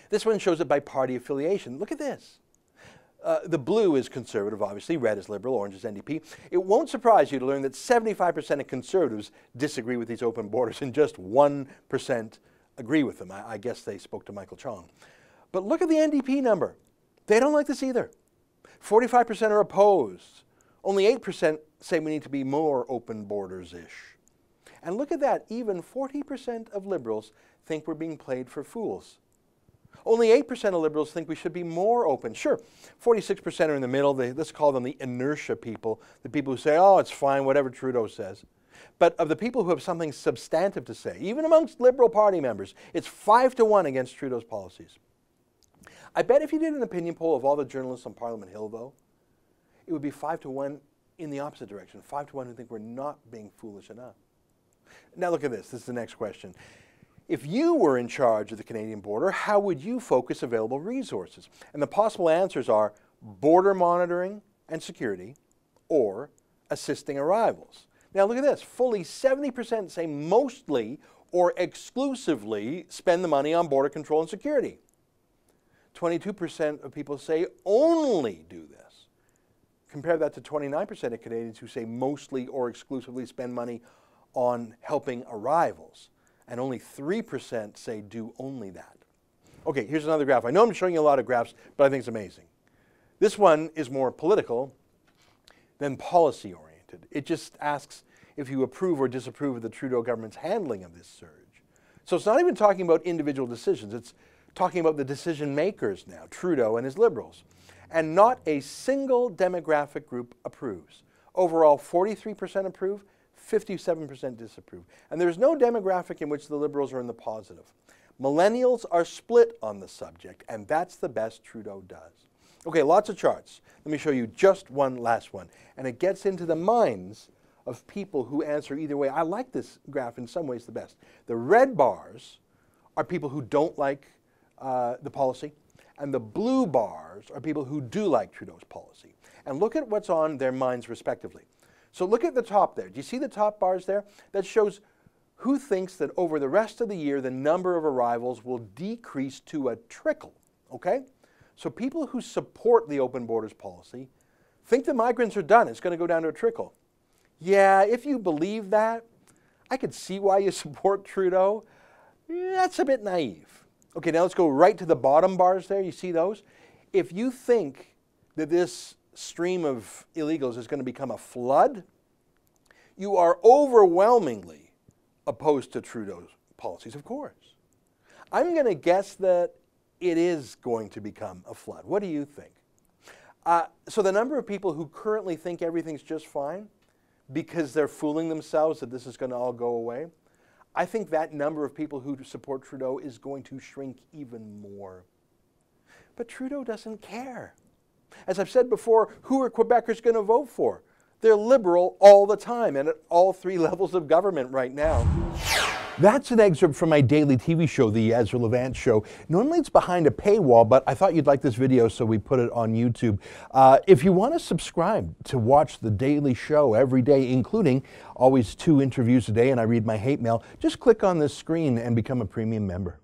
This one shows it by party affiliation. Look at this. The blue is Conservative, obviously. Red is Liberal. Orange is NDP. It won't surprise you to learn that 75% of Conservatives disagree with these open borders and just 1% agree with them. I guess they spoke to Michael Chong. But look at the NDP number. They don't like this either. 45% are opposed. Only 8% say we need to be more open borders-ish. And look at that, even 40% of Liberals think we're being played for fools. Only 8% of Liberals think we should be more open. Sure, 46% are in the middle. Let's call them the inertia people, the people who say, oh, it's fine, whatever Trudeau says. But of the people who have something substantive to say, even amongst Liberal Party members, it's 5-1 against Trudeau's policies. I bet if you did an opinion poll of all the journalists on Parliament Hill, though, it would be 5-1 in the opposite direction, 5-1 who think we're not being foolish enough. Now look at this. This is the next question. If you were in charge of the Canadian border, how would you focus available resources? And the possible answers are border monitoring and security or assisting arrivals. Now look at this. Fully 70% say mostly or exclusively spend the money on border control and security. 22% of people say only do this. Compare that to 29% of Canadians who say mostly or exclusively spend money on helping arrivals. And only 3% say do only that. Okay, here's another graph. I know I'm showing you a lot of graphs, but I think it's amazing. This one is more political than policy-oriented. It just asks if you approve or disapprove of the Trudeau government's handling of this surge. So it's not even talking about individual decisions. It's talking about the decision makers now, Trudeau and his Liberals. And not a single demographic group approves. Overall, 43% approve, 57% disapprove. And there's no demographic in which the Liberals are in the positive. Millennials are split on the subject, and that's the best Trudeau does. Okay, lots of charts. Let me show you just one last one. And it gets into the minds of people who answer either way. I like this graph in some ways the best. The red bars are people who don't like the policy, and the blue bars are people who do like Trudeau's policy. And look at what's on their minds respectively. So look at the top there. Do you see the top bars there? That shows who thinks that over the rest of the year the number of arrivals will decrease to a trickle, okay? So people who support the open borders policy think the migrants are done. It's going to go down to a trickle. Yeah, if you believe that, I could see why you support Trudeau. That's a bit naive. Okay, now let's go right to the bottom bars there. You see those? If you think that this stream of illegals is going to become a flood, you are overwhelmingly opposed to Trudeau's policies, of course. I'm going to guess that it is going to become a flood. What do you think? So the number of people who currently think everything's just fine because they're fooling themselves that this is going to all go away, I think that number of people who support Trudeau is going to shrink even more. But Trudeau doesn't care. As I've said before, who are Quebecers going to vote for? They're Liberal all the time and at all three levels of government right now. That's an excerpt from my daily TV show, The Ezra Levant Show. Normally it's behind a paywall, but I thought you'd like this video, so we put it on YouTube. If you want to subscribe to watch the daily show every day, including always 2 interviews a day, and I read my hate mail, just click on this screen and become a premium member.